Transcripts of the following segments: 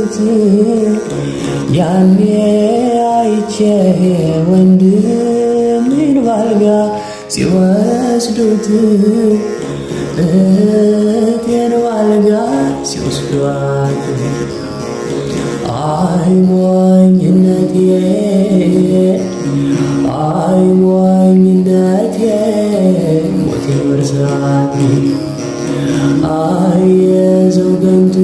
ሲወስዱት ያኔ አይቼ ወንድሜን ባልጋ ሲወስዱት እህቴን ባልጋ ሲወስዷት አይ ሞኝነቴ አይ ሞኝነቴ ሞቴን መርሳት አይ የሰው ከንቱ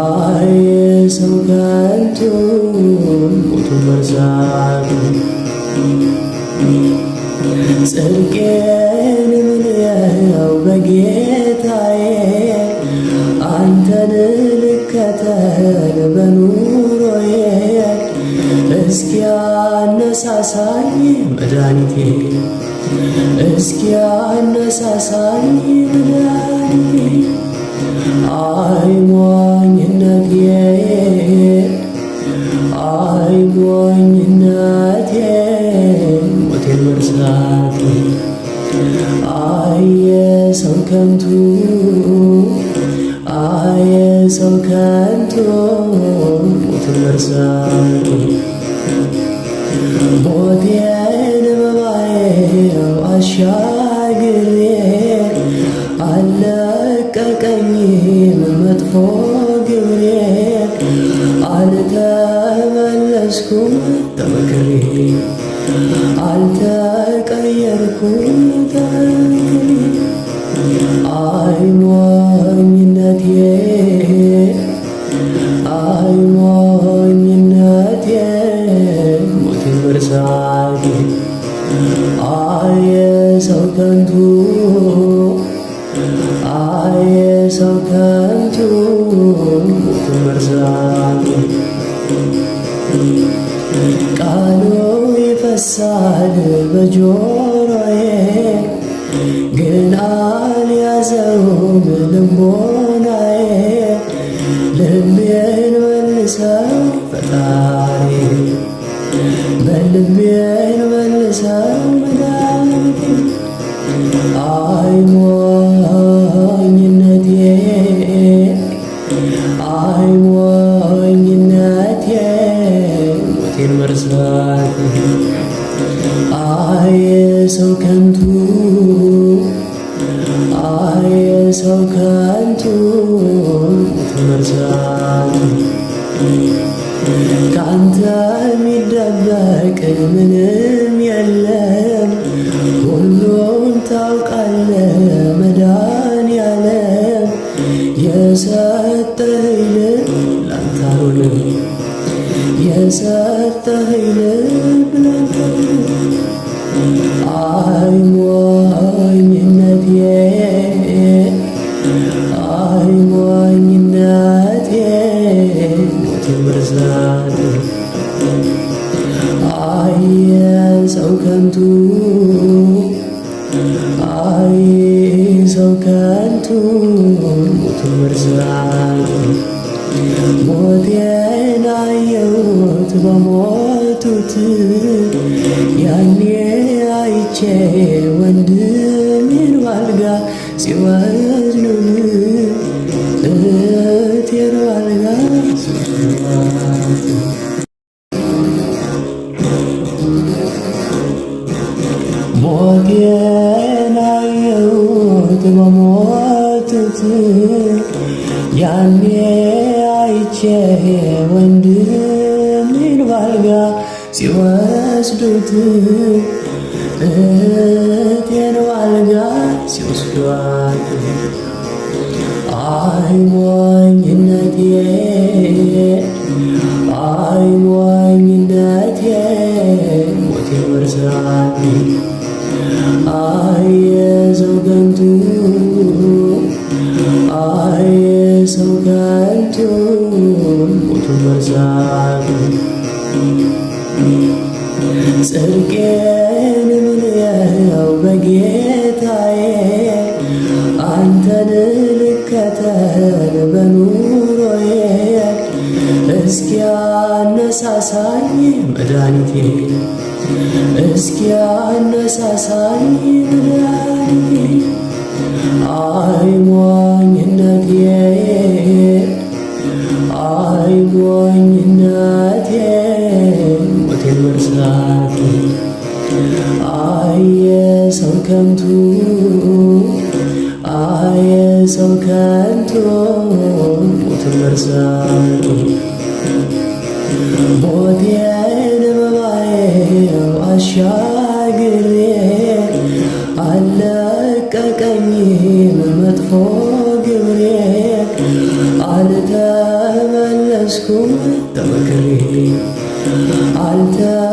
አይ የሰው ከንቱ ሞቱን መርሳት ጽድቄን ምንየው በጌታዬ አንተን ልከተል በኑሮዬ እስኪ አነሳሳኝ መድኃኒቴ እስኪ አነሳሳኝ መድኃኒቴ አይ ሞኝነቴ አይ ሞኝነቴ ሞቴን መርሳት አይ የሰው ከንቱ አይ የሰው ከንቱ ሞትን መርሳት ሞቴን በማየው አሻግሬ አልለቀቀኝም መጥፎ ግብሬ አልተመለስኩም ተመክሬ አልተቀየርኩም ተመክሬ አይ ሞኝነቴ አይ ሞኝነቴ ሞቴን መርሳት አይ የሰው ከንቱ አይ የሰው ከንቱ ሞቱን መርሳት ቃሉ ይፈሳል በጆሮዬ ግን አልያዘውም ልቦናዬ ልቤን መልሰው ፈጣሪ በልቤን መልሰው መድኃኒቴ አይ ሞኝነቴ አይ ሞኝነቴ ሞቴን መርሳት አይ የሰው ከንቱ አይ የሰው ከንቱ ሞቴን መርሳት ካንተ የሚደበቅ ምንም የለም ሁሉን ታውቃለህ መድኃኒዓለም የሰጠኸኝ ልብ ላንተ አልሆንም የሰጠኸኝ ልብ ላንተ አይ ሞኝነቴ አይ ሞኝነቴ ሞቴን መርሳት አይ የሰው ከንቱ አይ ሰው ከንቱ ሞቱን መርሳት ሞቴን አየሁት በሞቱት ያኔ አይቼ ወንድሜን ባልጋ ሲወስዱት እህቴን ባልጋ ሲወስዷት ሞቴን አየሁት በሞቱት ያኔ አይቼ ወንድሜን ባልጋ ሲወስዱት እህቴን ባልጋ ሲወስዷት አይ ሞኝነቴ አይ ሞኝነቴ ሞቴን መርሳት አይ የሰው ከንቱ አይ የሰው ከንቱ ሞቱን መርሳት ጽድቄን ምንየው በጌታዬ አንተን ልከተል በኑሮዬ እስኪ አነሳሳኝ መድኃኒቴ እስኪ አነሳሳኝ መድኃኒቴ አይ ሞኝነቴ አይ ሞኝነቴ ሞቴን መርሳት አይ የሰው ከንቱ አይ የሰው ከንቱ ሞትን መርሳት ሞቴን በማየው አሻግሬ አለቀቀኝም መጥፎ ግብሬ አልተመለስኩም ተመክሬ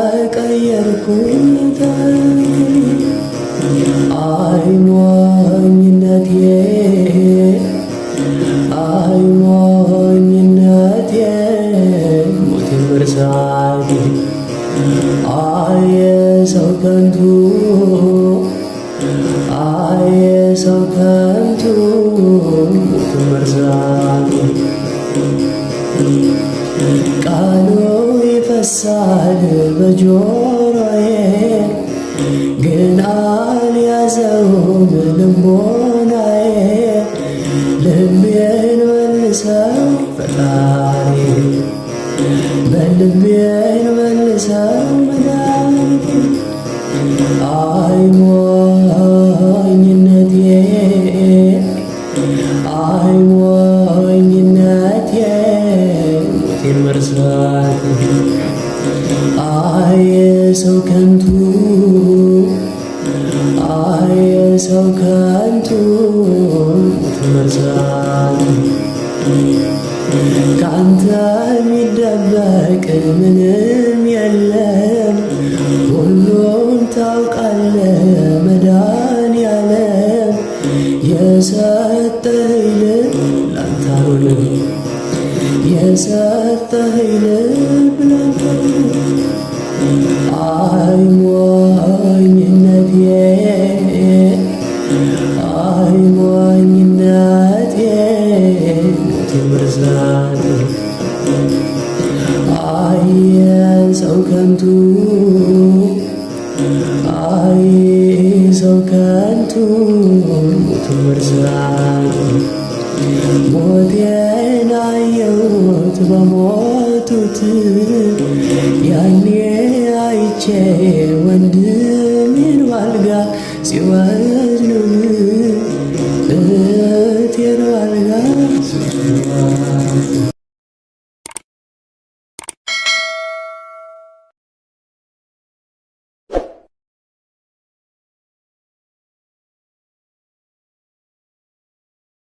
አልተቀየርኩም ተመክሬ አይ ሞኝነቴ አይ ሞኝነቴ ሞቴን መርሳቴ አይ የሰው ከንቱ አይ የሰው ከንቱ ሞትን መርሳቴ ቃሉ ይፈሳል በጆሮዬ ግን አልያዘውም ልቦናዬ ልቤን መልሰው ፈጣሪ በልቤን መልሰው መድኃኒቴ አይ ሞኝነቴ አይ ሞኝነቴ ሞቴን መርሳት አይ የሰው ከንቱ አይ የሰው ከንቱ ሞትን መርሳት ካንተ የሚደበቅ ምንም የለም ሁሉን ታውቃለህ መድኃኒዓለም የሰጠኸኝ ልብ ላንተ አልሆነም የሰጠኸኝ ልብ ላንተ አልሆነም አይ ሞኝነቴ አይ ሞኝነቴ ሞቴን መርሳት አይ የሰው ከንቱ አይ ሰው ከንቱ ሞትን መርሳት ሞቴን አየሁት በሞቱት ያኔ አይቼ ወንድሜን ባልጋ ሲወ